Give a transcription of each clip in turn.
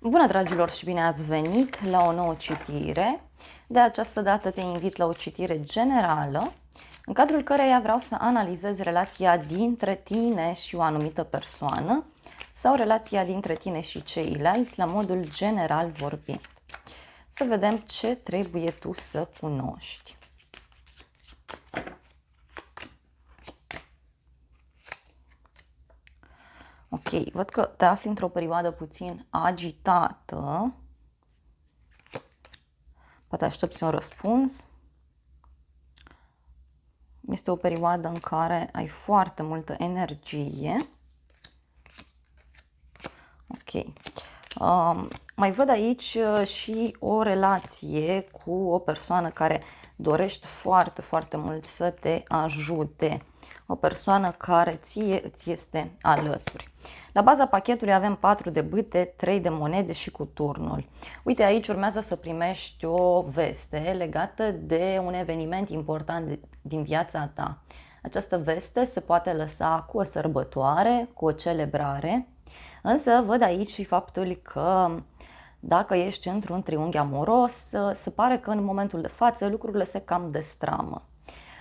Bună, dragilor, și bine ați venit la o nouă citire. De această dată te invit la o citire generală, în cadrul căreia vreau să analizez relația dintre tine și o anumită persoană sau relația dintre tine și ceilalți la modul general vorbind. Să vedem ce trebuie tu să cunoști. Ok, văd că te afli într-o perioadă puțin agitată. Poate aștepți un răspuns. Este o perioadă în care ai foarte multă energie. Ok. Mai văd aici și o relație cu o persoană care dorește foarte, foarte mult să te ajute. O persoană care ție îți este alături. La baza pachetului avem 4 de bâte, 3 de monede și cu turnul. Uite, aici urmează să primești o veste legată de un eveniment important din viața ta. Această veste se poate lăsa cu o sărbătoare, cu o celebrare, însă văd aici și faptul că dacă ești într-un triunghi amoros, se pare că în momentul de față lucrurile se cam destramă.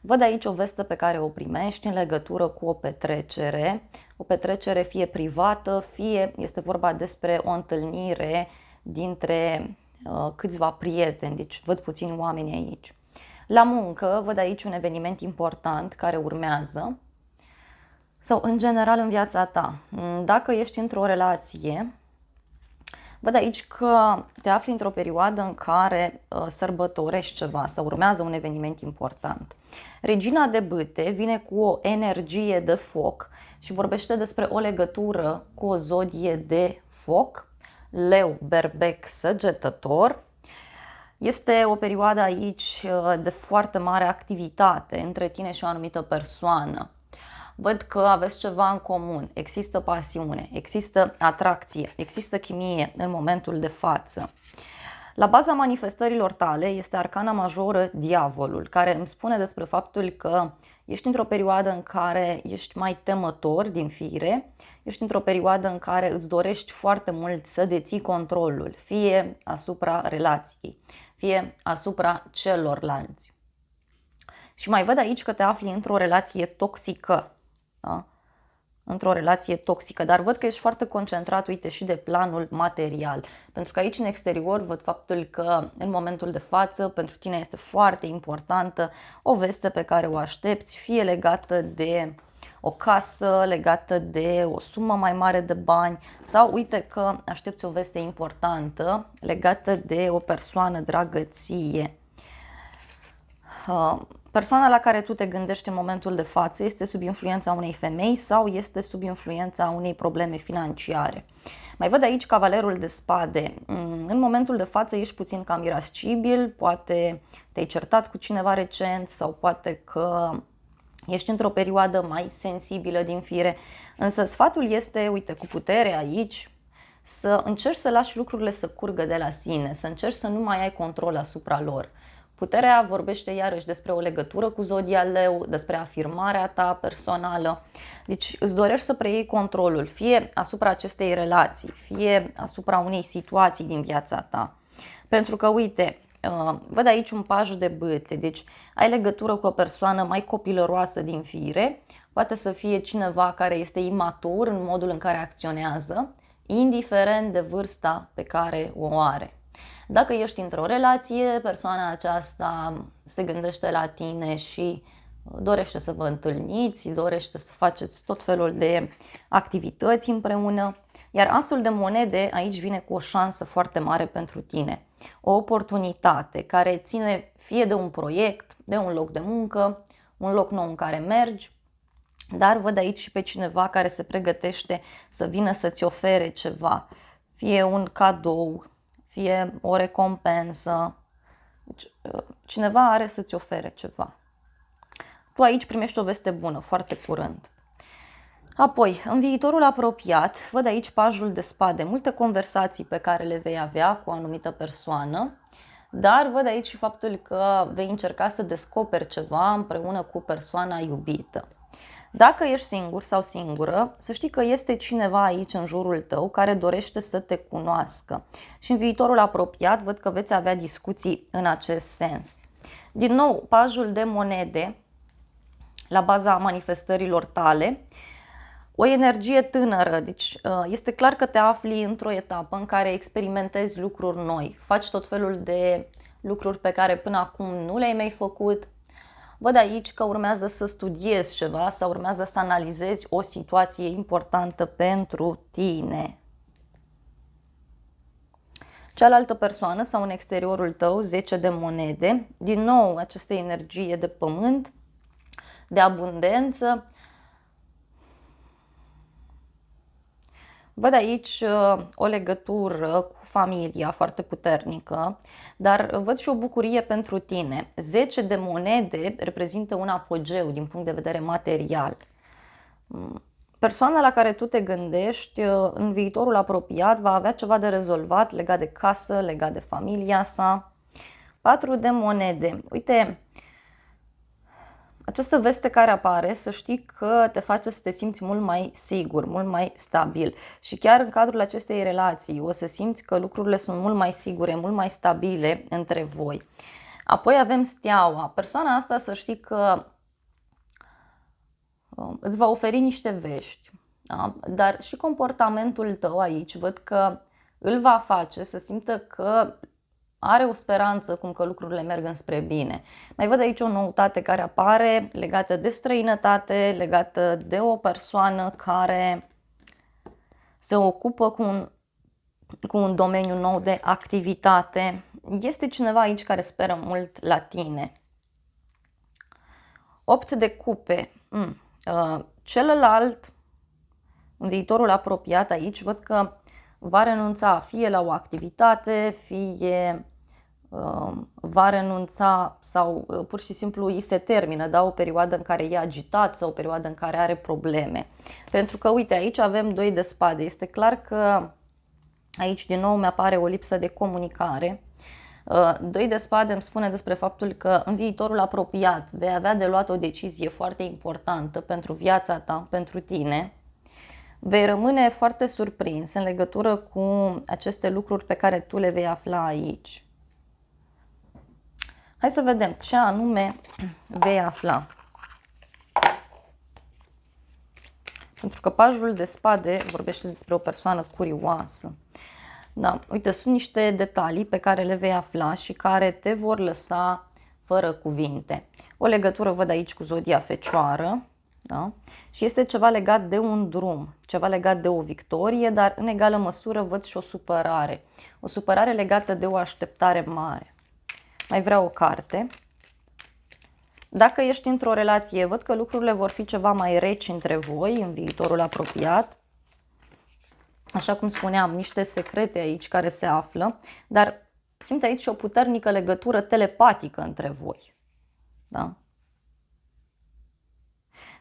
Văd aici o veste pe care o primești în legătură cu o petrecere fie privată, fie este vorba despre o întâlnire dintre câțiva prieteni, deci văd puțini oameni aici. La muncă văd aici un eveniment important care urmează sau în general în viața ta. Dacă ești într-o relație, văd aici că te afli într-o perioadă în care sărbătorești ceva sau urmează un eveniment important. Regina de bâte vine cu o energie de foc și vorbește despre o legătură cu o zodie de foc, leu, berbec, săgetător. Este o perioadă aici de foarte mare activitate între tine și o anumită persoană. Văd că aveți ceva în comun, există pasiune, există atracție, există chimie în momentul de față. La baza manifestărilor tale este arcana majoră Diavolul, care îmi spune despre faptul că ești într-o perioadă în care ești mai temător din fire, ești într-o perioadă în care îți dorești foarte mult să deții controlul, fie asupra relației, fie asupra celorlalți. Și mai văd aici că te afli într-o relație toxică. Da? Într-o relație toxică, dar văd că ești foarte concentrat, uite, și de planul material. Pentru că aici în exterior văd faptul că în momentul de față pentru tine este foarte importantă o veste pe care o aștepți, fie legată de o casă, legată de o sumă mai mare de bani sau uite că aștepți o veste importantă legată de o persoană dragă ție. Persoana la care tu te gândești în momentul de față este sub influența unei femei sau este sub influența unei probleme financiare. Mai văd aici cavalerul de spade. În momentul de față ești puțin cam irascibil, poate te-ai certat cu cineva recent sau poate că ești într-o perioadă mai sensibilă din fire. Însă sfatul este, uite, cu putere aici, să încerci să lași lucrurile să curgă de la sine, să încerci să nu mai ai control asupra lor. Puterea vorbește iarăși despre o legătură cu zodia leu, despre afirmarea ta personală. Deci îți dorești să preiei controlul, fie asupra acestei relații, fie asupra unei situații din viața ta. Pentru că, uite, văd aici un paj de bâte, deci ai legătură cu o persoană mai copilăroasă din fire, poate să fie cineva care este imatur în modul în care acționează, indiferent de vârsta pe care o are. Dacă ești într-o relație, persoana aceasta se gândește la tine și dorește să vă întâlniți, dorește să faceți tot felul de activități împreună, iar asul de monede aici vine cu o șansă foarte mare pentru tine. O oportunitate care ține fie de un proiect, de un loc de muncă, un loc nou în care mergi, dar văd aici și pe cineva care se pregătește să vină să-ți ofere ceva, fie un cadou, fie o recompensă. Deci, cineva are să-ți ofere ceva. Tu aici primești o veste bună, foarte curând. Apoi, în viitorul apropiat, văd aici pajul de spade, multe conversații pe care le vei avea cu o anumită persoană, dar văd aici și faptul că vei încerca să descoperi ceva împreună cu persoana iubită. Dacă ești singur sau singură, să știi că este cineva aici în jurul tău care dorește să te cunoască. Și în viitorul apropiat văd că veți avea discuții în acest sens. Din nou, pajul de monede la baza manifestărilor tale, o energie tânără, deci este clar că te afli într-o etapă în care experimentezi lucruri noi, faci tot felul de lucruri pe care până acum nu le-ai mai făcut. Văd aici că urmează să studiezi ceva sau urmează să analizezi o situație importantă pentru tine. Cealaltă persoană sau în exteriorul tău, 10 de monede, din nou această energie de pământ, de abundență. Văd aici o legătură cu familia foarte puternică, dar văd și o bucurie pentru tine. 10 de monede reprezintă un apogeu din punct de vedere material. Persoana la care tu te gândești în viitorul apropiat va avea ceva de rezolvat legat de casă, legat de familia sa. 4 de monede. Uite, această veste care apare, să știi că te face să te simți mult mai sigur, mult mai stabil. Și chiar în cadrul acestei relații o să simți că lucrurile sunt mult mai sigure, mult mai stabile între voi. Apoi avem steaua. Persoana asta să știi că îți va oferi niște vești. Da? Dar și comportamentul tău aici văd că îl va face să simtă că are o speranță cum că lucrurile merg înspre bine. Mai văd aici o noutate care apare legată de străinătate, legată de o persoană care se ocupă cu un domeniu nou de activitate. Este cineva aici care speră mult la tine. 8 de cupe. Celălalt, în viitorul apropiat aici, văd că va renunța fie la o activitate, fie va renunța sau pur și simplu îi se termină, da, o perioadă în care e agitat sau o perioadă în care are probleme. Pentru că, uite, aici avem 2 de spade. Este clar că aici din nou mi-apare o lipsă de comunicare. 2 de spade îmi spune despre faptul că în viitorul apropiat vei avea de luat o decizie foarte importantă pentru viața ta, pentru tine. Vei rămâne foarte surprins în legătură cu aceste lucruri pe care tu le vei afla aici. Hai să vedem ce anume vei afla. Pentru că pajul de spade vorbește despre o persoană curioasă. Da, uite, sunt niște detalii pe care le vei afla și care te vor lăsa fără cuvinte. O legătură văd aici cu zodia Fecioară. Da? Și este ceva legat de un drum, ceva legat de o victorie, dar în egală măsură văd și o supărare. O supărare legată de o așteptare mare. Mai vreau o carte. Dacă ești într-o relație, văd că lucrurile vor fi ceva mai reci între voi în viitorul apropiat. Așa cum spuneam, niște secrete aici care se află, dar simt aici o puternică legătură telepatică între voi. Da?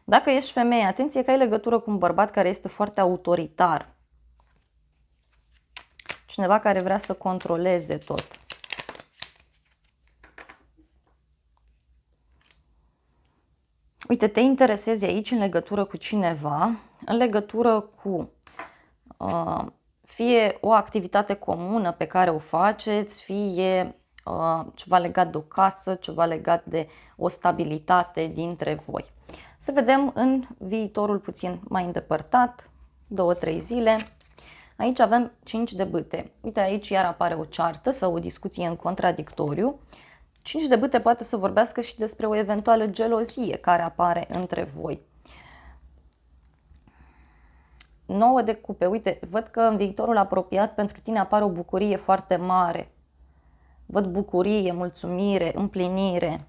Dacă ești femeie, atenție că ai legătură cu un bărbat care este foarte autoritar. Cineva care vrea să controleze tot. Uite, te interesezi aici în legătură cu cineva, în legătură cu fie o activitate comună pe care o faceți, fie ceva legat de o casă, ceva legat de o stabilitate dintre voi. Să vedem în viitorul puțin mai îndepărtat, 2-3 zile. Aici avem 5 de bâte. Uite, aici iar apare o ceartă sau o discuție în contradictoriu. 5 de bâte poate să vorbească și despre o eventuală gelozie care apare între voi. 9 de cupe. Uite, văd că în viitorul apropiat pentru tine apare o bucurie foarte mare. Văd bucurie, mulțumire, împlinire.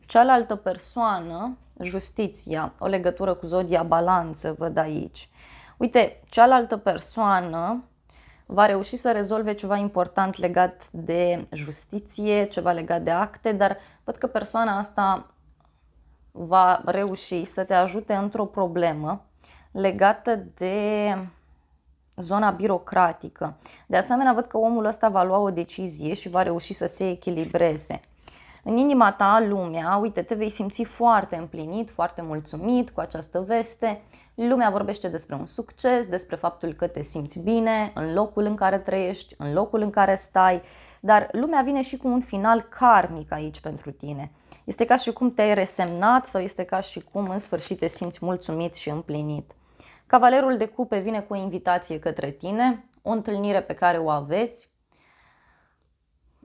Cealaltă persoană, justiția, o legătură cu zodia Balanță, văd aici. Uite, cealaltă persoană va reuși să rezolve ceva important legat de justiție, ceva legat de acte, dar văd că persoana asta va reuși să te ajute într-o problemă legată de zona birocratică. De asemenea, văd că omul ăsta va lua o decizie și va reuși să se echilibreze. În inima ta, lumea, uite, te vei simți foarte împlinit, foarte mulțumit cu această veste. Lumea vorbește despre un succes, despre faptul că te simți bine în locul în care trăiești, în locul în care stai, dar lumea vine și cu un final karmic aici pentru tine. Este ca și cum te-ai resemnat sau este ca și cum în sfârșit te simți mulțumit și împlinit. Cavalerul de cupe vine cu o invitație către tine, o întâlnire pe care o aveți,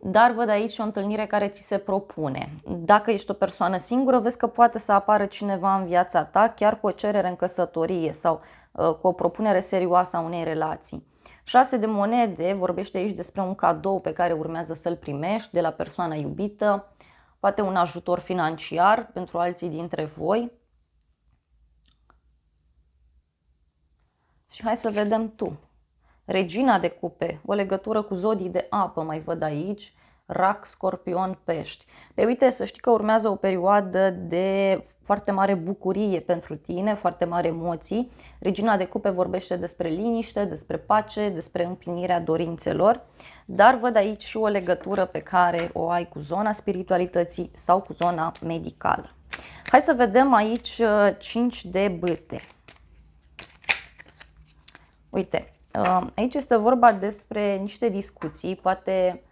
dar văd aici o întâlnire care ți se propune. Dacă ești o persoană singură, vezi că poate să apară cineva în viața ta, chiar cu o cerere în căsătorie sau cu o propunere serioasă a unei relații. 6 de monede vorbește aici despre un cadou pe care urmează să-l primești de la persoana iubită, poate un ajutor financiar pentru alții dintre voi. Și hai să vedem tu. Regina de cupe, o legătură cu zodii de apă mai văd aici, Rac, Scorpion, Pești. Pe uite, să știi că urmează o perioadă de foarte mare bucurie pentru tine, foarte mari emoții. Regina de cupe vorbește despre liniște, despre pace, despre împlinirea dorințelor, dar văd aici și o legătură pe care o ai cu zona spiritualității sau cu zona medicală. Hai să vedem aici 5 de bâte. Uite, aici este vorba despre niște discuții, poate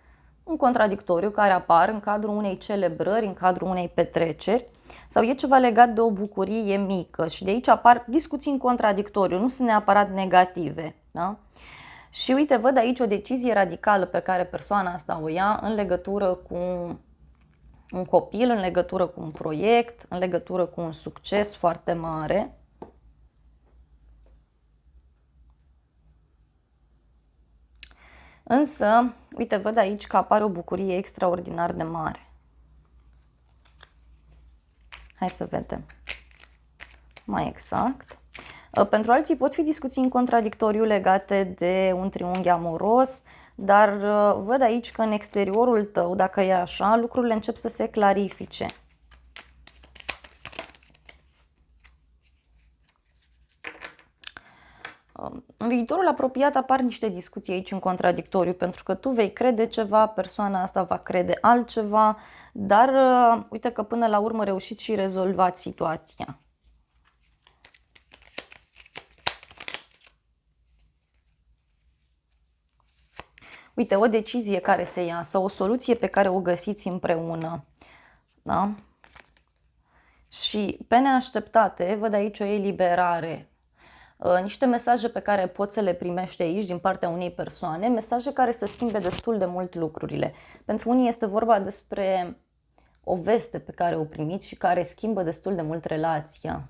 un contradictoriu care apar în cadrul unei celebrări, în cadrul unei petreceri sau e ceva legat de o bucurie mică și de aici apar discuții în contradictoriu, nu sunt neapărat negative. Da? Și uite, văd aici o decizie radicală pe care persoana asta o ia în legătură cu un copil, în legătură cu un proiect, în legătură cu un succes foarte mare. Însă, uite, văd aici că apare o bucurie extraordinar de mare. Hai să vedem mai exact. Pentru alții pot fi discuții în contradictoriu legate de un triunghi amoros, dar văd aici că în exteriorul tău, dacă e așa, lucrurile încep să se clarifice. În viitorul apropiat apar niște discuții aici în contradictoriu, pentru că tu vei crede ceva, persoana asta va crede altceva, dar uite că până la urmă reușiți și rezolvați situația. Uite, o decizie care se ia sau o soluție pe care o găsiți împreună. Da? Și pe neașteptate văd aici o eliberare. Niște mesaje pe care poți să le primești aici din partea unei persoane, mesaje care să schimbe destul de mult lucrurile. Pentru unii este vorba despre o veste pe care o primiți și care schimbă destul de mult relația.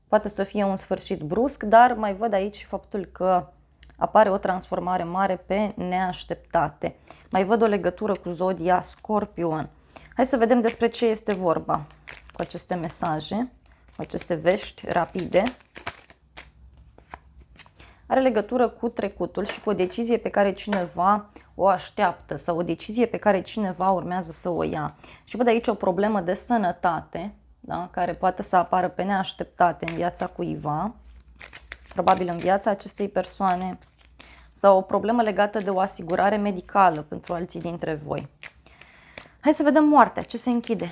Poate să fie un sfârșit brusc, dar mai văd aici și faptul că apare o transformare mare pe neașteptate. Mai văd o legătură cu zodia Scorpion. Hai să vedem despre ce este vorba cu aceste mesaje, cu aceste vești rapide. Are legătură cu trecutul și cu o decizie pe care cineva o așteaptă sau o decizie pe care cineva urmează să o ia. Și văd aici o problemă de sănătate, da, care poate să apară pe neașteptate în viața cuiva, probabil în viața acestei persoane, sau o problemă legată de o asigurare medicală pentru alții dintre voi. Hai să vedem moartea, ce se închide.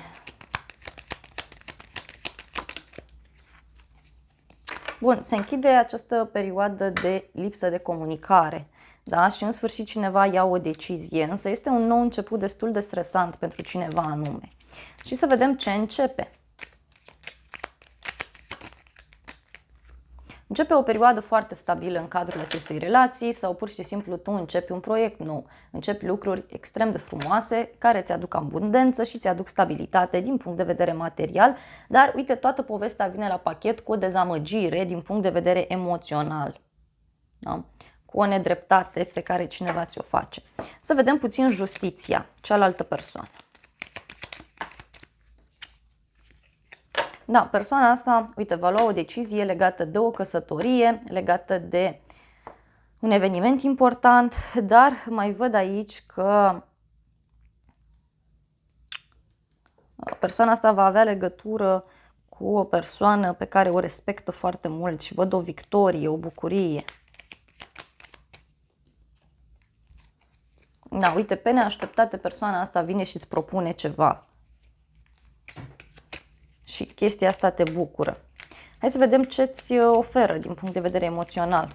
Bun, se închide această perioadă de lipsă de comunicare, da? Și în sfârșit cineva ia o decizie, însă este un nou început destul de stresant pentru cineva anume. Și să vedem ce începe. Începe o perioadă foarte stabilă în cadrul acestei relații sau pur și simplu tu începi un proiect nou, începi lucruri extrem de frumoase care îți aduc abundență și îți aduc stabilitate din punct de vedere material, dar uite, toată povestea vine la pachet cu o dezamăgire din punct de vedere emoțional, da? Cu o nedreptate pe care cineva ți-o face. Să vedem puțin justiția, cealaltă persoană. Da, persoana asta, uite, va lua o decizie legată de o căsătorie, legată de un eveniment important, dar mai văd aici că persoana asta va avea legătură cu o persoană pe care o respectă foarte mult și văd o victorie, o bucurie. Da, uite, pe neașteptate persoana asta vine și îți propune ceva. Și chestia asta te bucură. Hai să vedem ce îți oferă din punct de vedere emoțional.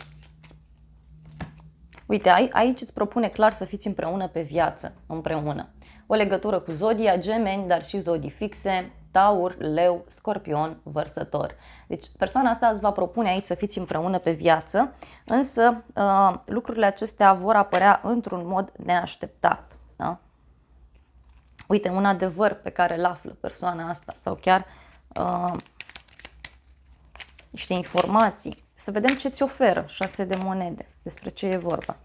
Uite, aici îți propune clar să fiți împreună pe viață, împreună. O legătură cu zodia Gemeni, dar și zodii fixe, Taur, Leu, Scorpion, Vărsător. Deci persoana asta îți va propune aici să fiți împreună pe viață, însă lucrurile acestea vor apărea într-un mod neașteptat. Da? Uite, un adevăr pe care îl află persoana asta sau chiar niște informații. Să vedem ce ți oferă 6 de monede, despre ce e vorba.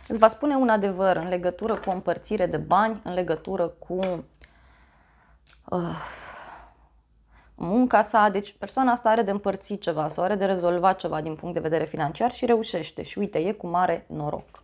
Îți va spune un adevăr în legătură cu o împărțire de bani, în legătură cu munca sa. Deci persoana asta are de împărțit ceva sau are de rezolvat ceva din punct de vedere financiar și reușește. Și uite, e cu mare noroc.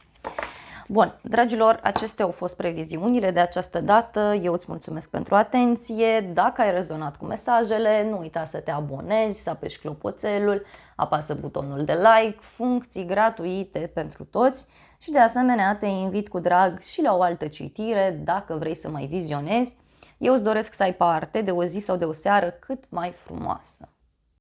Bun, dragilor, acestea au fost previziunile de această dată. Eu îți mulțumesc pentru atenție. Dacă ai rezonat cu mesajele, nu uita să te abonezi, să apeși clopoțelul, apasă butonul de like, funcții gratuite pentru toți și de asemenea te invit cu drag și la o altă citire dacă vrei să mai vizionezi. Eu îți doresc să ai parte de o zi sau de o seară cât mai frumoasă.